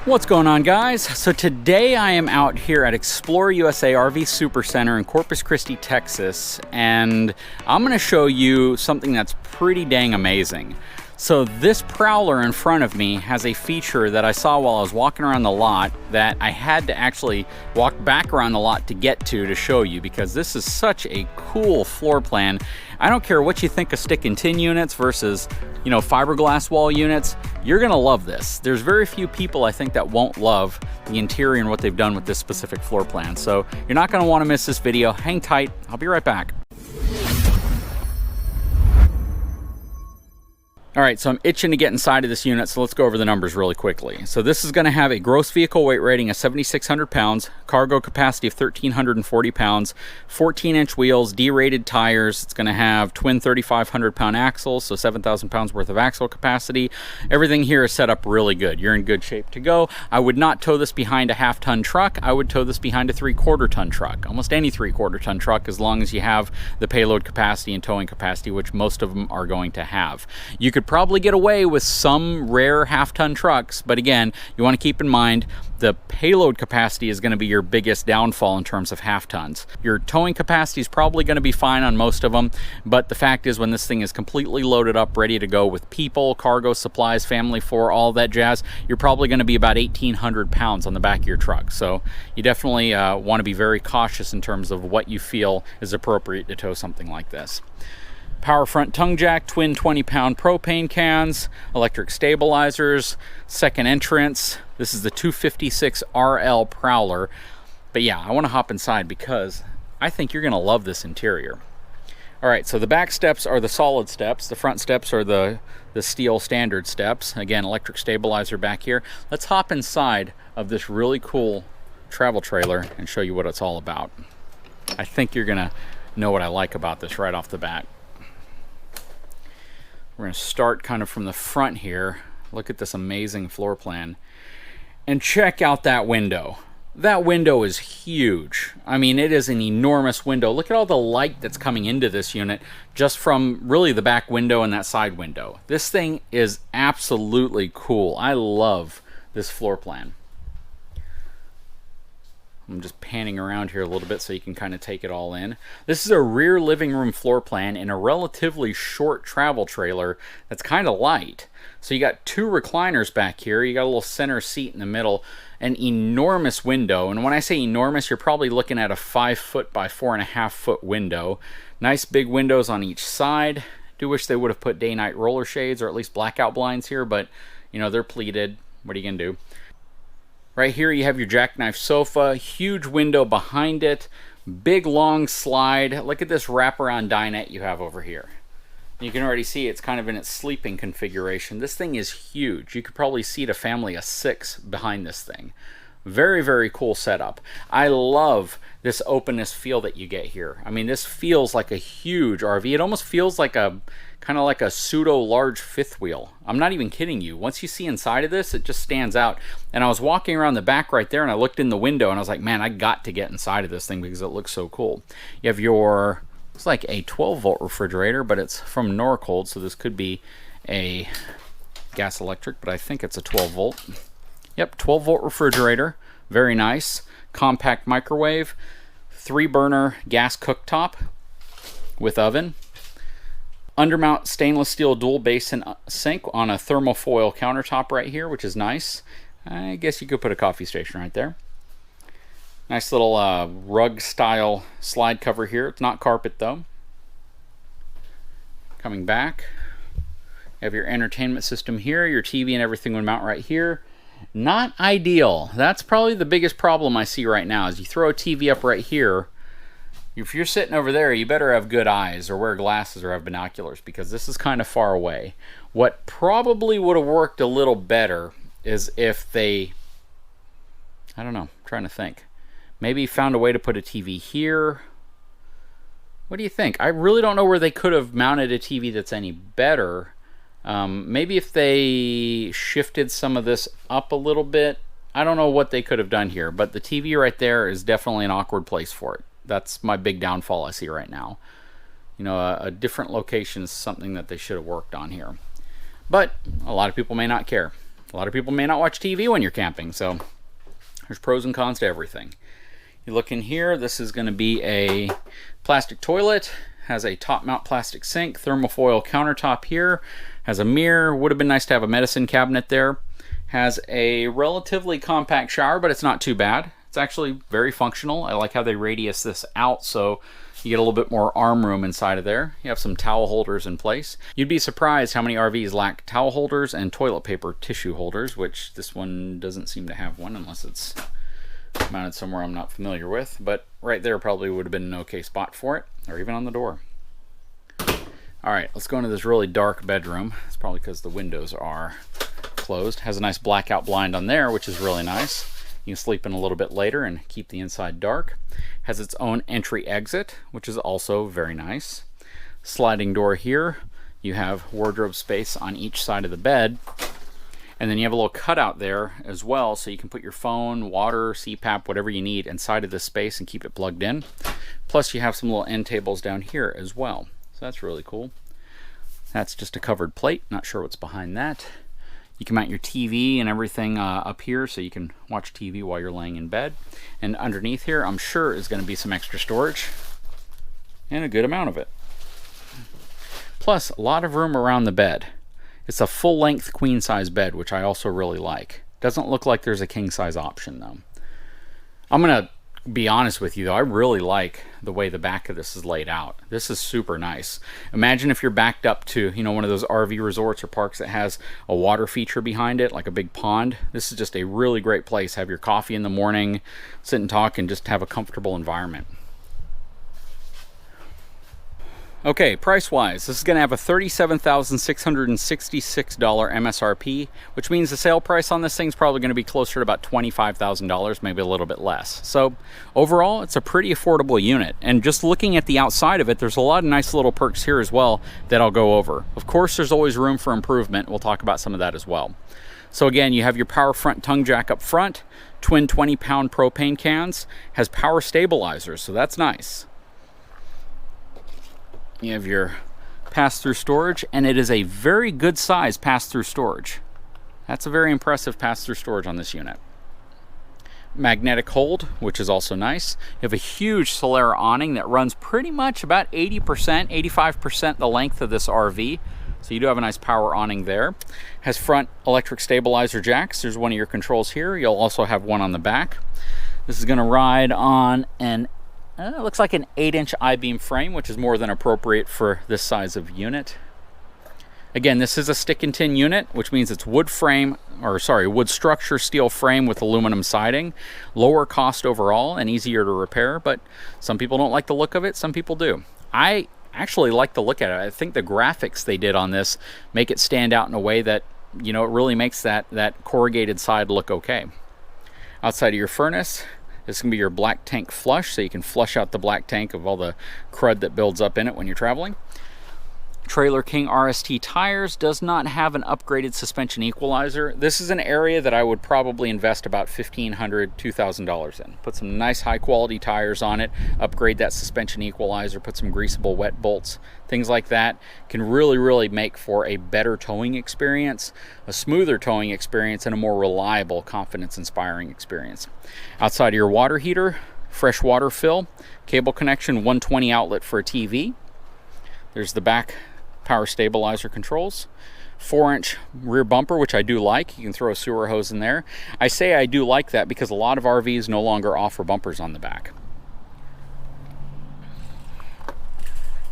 What's going on, guys? So today I am out here at Explore USA RV Supercenter in Corpus Christi, Texas, and I'm going to show you something that's pretty dang amazing. So this Prowler in front of me has a feature that I saw while I was walking around the lot that I had to actually walk back around the lot to get to show you, because this is such a cool floor plan. I don't care what you think of stick and tin units versus, fiberglass wall units. You're gonna love this. There's very few people, I think, that won't love the interior and what they've done with this specific floor plan. So you're not gonna wanna miss this video. Hang tight, I'll be right back. All right, so I'm itching to get inside of this unit, so let's go over the numbers really quickly. So this is going to have a gross vehicle weight rating of 7,600 pounds, cargo capacity of 1,340 pounds, 14-inch wheels, D-rated tires. It's going to have twin 3,500-pound axles, so 7,000 pounds worth of axle capacity. Everything here is set up really good. You're in good shape to go. I would not tow this behind a half-ton truck. I would tow this behind a 3/4-ton truck. Almost any 3/4-ton truck, as long as you have the payload capacity and towing capacity, which most of them are going to have. You could probably get away with some rare half-ton trucks, but again, you want to keep in mind the payload capacity is going to be your biggest downfall in terms of half-tons. Your towing capacity is probably going to be fine on most of them, but the fact is, when this thing is completely loaded up, ready to go with people, cargo, supplies, family floor, all that jazz, you're probably going to be about 1,800 pounds on the back of your truck. So you definitely want to be very cautious in terms of what you feel is appropriate to tow something like this. Power front tongue jack, twin 20-pound propane cans, electric stabilizers, second entrance. This is the 256 RL Prowler. But yeah, I want to hop inside because I think you're going to love this interior. All right, so the back steps are the solid steps. The front steps are the steel standard steps. Again, electric stabilizer back here. Let's hop inside of this really cool travel trailer and show you what it's all about. I think you're going to know what I like about this right off the bat. We're going to start kind of from the front here. Look at this amazing floor plan. And check out that window. That window is huge. I mean, it is an enormous window. Look at all the light that's coming into this unit just from really the back window and that side window. This thing is absolutely cool. I love this floor plan. I'm just panning around here a little bit so you can kind of take it all in. This is a rear living room floor plan in a relatively short travel trailer that's kind of light. So you got two recliners back here. You got a little center seat in the middle, an enormous window. And when I say enormous, you're probably looking at a 5-foot by 4.5-foot window. Nice big windows on each side. Do wish they would have put day-night roller shades or at least blackout blinds here, but they're pleated. What are you gonna do? Right here you have your jackknife sofa, huge window behind it, big long slide. Look at this wraparound dinette you have over here. You can already see it's kind of in its sleeping configuration. This thing is huge. You could probably seat a family of 6 behind this thing. Very, very cool setup. I love this openness feel that you get here. I mean, this feels like a huge RV. It almost feels like a kind of like a pseudo large fifth wheel. I'm not even kidding you. Once you see inside of this, it just stands out. And I was walking around the back right there and I looked in the window and I was like, man, I got to get inside of this thing because it looks so cool. You have your, it's like a 12-volt refrigerator, but it's from Norcold, so this could be a gas electric, but I think it's a 12-volt. Yep, 12-volt refrigerator, very nice. Compact microwave, 3-burner gas cooktop with oven. Undermount stainless steel dual basin sink on a thermofoil countertop right here, which is nice. I guess you could put a coffee station right there. Nice little rug style slide cover here. It's not carpet though. Coming back, you have your entertainment system here. Your TV and everything would mount right here. Not ideal. That's probably the biggest problem I see right now is you throw a TV up right here. If you're sitting over there, you better have good eyes or wear glasses or have binoculars because this is kind of far away. What probably would have worked a little better is if they, I don't know, I'm trying to think. Maybe found a way to put a TV here. What do you think? I really don't know where they could have mounted a TV that's any better. Maybe if they shifted some of this up a little bit. I don't know what they could have done here, but the TV right there is definitely an awkward place for it. That's my big downfall I see right now. A different location is something that they should have worked on here. But a lot of people may not care. A lot of people may not watch TV when you're camping, so there's pros and cons to everything. You look in here, this is going to be a plastic toilet, has a top mount plastic sink, thermofoil countertop here, has a mirror. Would have been nice to have a medicine cabinet there. Has a relatively compact shower, but it's not too bad. It's actually very functional. I like how they radius this out so you get a little bit more arm room inside of there. You have some towel holders in place. You'd be surprised how many RVs lack towel holders and toilet paper tissue holders, which this one doesn't seem to have one unless it's mounted somewhere I'm not familiar with. But right there probably would have been an okay spot for it, or even on the door. All right, let's go into this really dark bedroom. It's probably because the windows are closed. Has a nice blackout blind on there, which is really nice. You can sleep in a little bit later and keep the inside dark. Has its own entry exit, which is also very nice. Sliding door here. You have wardrobe space on each side of the bed. And then you have a little cutout there as well, so you can put your phone, water, CPAP, whatever you need inside of this space and keep it plugged in. Plus you have some little end tables down here as well. So that's really cool. That's just a covered plate. Not sure what's behind that. You can mount your TV and everything up here so you can watch TV while you're laying in bed. And underneath here, I'm sure is going to be some extra storage. And a good amount of it. Plus, a lot of room around the bed. It's a full-length queen-size bed, which I also really like. Doesn't look like there's a king-size option, though. I'm going to be honest with you, though. I really like the way the back of this is laid out. This is super nice. Imagine if you're backed up to, you know, one of those RV resorts or parks that has a water feature behind it, like a big pond. This is just a really great place. Have your coffee in the morning, sit and talk, and just have a comfortable environment. Okay, price-wise, this is going to have a $37,666 MSRP, which means the sale price on this thing is probably going to be closer to about $25,000, maybe a little bit less. So overall, it's a pretty affordable unit. And just looking at the outside of it, there's a lot of nice little perks here as well that I'll go over. Of course, there's always room for improvement. We'll talk about some of that as well. So again, you have your power front tongue jack up front, twin 20-pound propane cans, has power stabilizers, so that's nice. You have your pass-through storage, and it is a very good size pass-through storage. That's a very impressive pass-through storage on this unit. Magnetic hold, which is also nice. You have a huge Solera awning that runs pretty much about 80%, 85% the length of this RV. So you do have a nice power awning there. Has front electric stabilizer jacks. There's one of your controls here. You'll also have one on the back. This is going to ride on an it looks like an 8-inch I-beam frame, which is more than appropriate for this size of unit. Again, this is a stick and tin unit, which means it's wood structure steel frame with aluminum siding. Lower cost overall and easier to repair, but some people don't like the look of it, some people do. I actually like the look at it. I think the graphics they did on this make it stand out in a way that, you know, it really makes that corrugated side look okay. Outside of your furnace, this is going to be your black tank flush, so you can flush out the black tank of all the crud that builds up in it when you're traveling. Trailer King RST tires does not have an upgraded suspension equalizer. This is an area that I would probably invest about $1,500, $2,000 in. Put some nice high quality tires on it, upgrade that suspension equalizer, put some greasable wet bolts, things like that can really make for a better towing experience, a smoother towing experience, and a more reliable, confidence-inspiring experience. Outside of your water heater, fresh water fill, cable connection, 120 outlet for a TV. There's the back power stabilizer controls, 4-inch rear bumper, which I do like. You can throw a sewer hose in there. I say I do like that because a lot of RVs no longer offer bumpers on the back.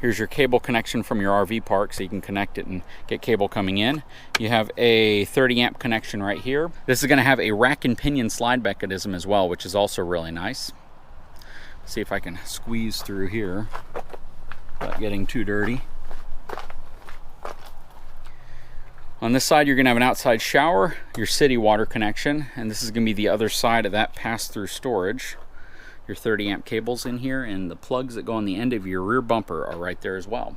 Here's your cable connection from your RV park, so you can connect it and get cable coming in. You have a 30 amp connection right here. This is going to have a rack and pinion slide mechanism as well, which is also really nice. See if I can squeeze through here without getting too dirty. On this side, you're going to have an outside shower, your city water connection, and this is going to be the other side of that pass-through storage. Your 30 amp cables in here, and the plugs that go on the end of your rear bumper are right there as well.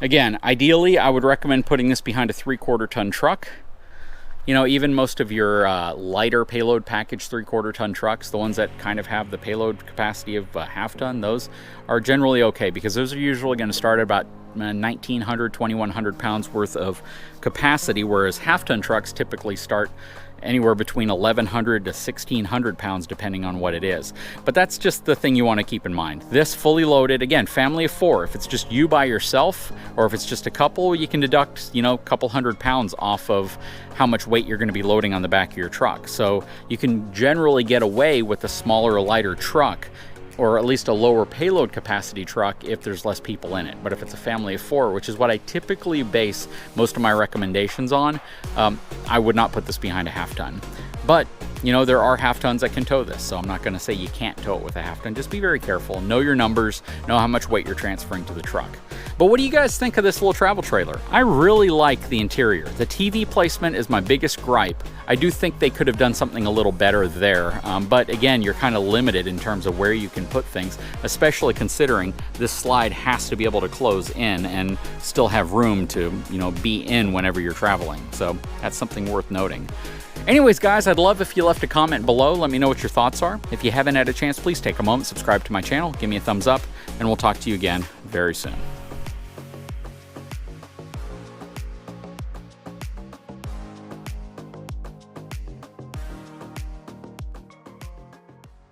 Again, ideally, I would recommend putting this behind a 3/4 ton truck. you know, even most of your lighter payload package 3/4 ton trucks, the ones that kind of have the payload capacity of a half ton, those are generally okay, because those are usually going to start at about 1,900, 2,100 pounds worth of capacity, whereas half ton trucks typically start anywhere between 1,100 to 1,600 pounds, depending on what it is. But that's just the thing you want to keep in mind. This fully loaded, again, family of 4. If it's just you by yourself, or if it's just a couple, you can deduct, you know, a couple hundred pounds off of how much weight you're going to be loading on the back of your truck. So you can generally get away with a smaller or lighter truck, or at least a lower payload capacity truck, if there's less people in it. But if it's a family of 4, which is what I typically base most of my recommendations on, I would not put this behind a half ton. But, you know, there are half tons that can tow this, so I'm not gonna say you can't tow it with a half ton. Just be very careful, know your numbers, know how much weight you're transferring to the truck. But what do you guys think of this little travel trailer? I really like the interior. The TV placement is my biggest gripe. I do think they could have done something a little better there, but again, you're kind of limited in terms of where you can put things, especially considering this slide has to be able to close in and still have room to, you know, be in whenever you're traveling. So that's something worth noting. Anyways, guys, I'd love if you left a comment below. Let me know what your thoughts are. If you haven't had a chance, please take a moment, subscribe to my channel, give me a thumbs up, and we'll talk to you again very soon.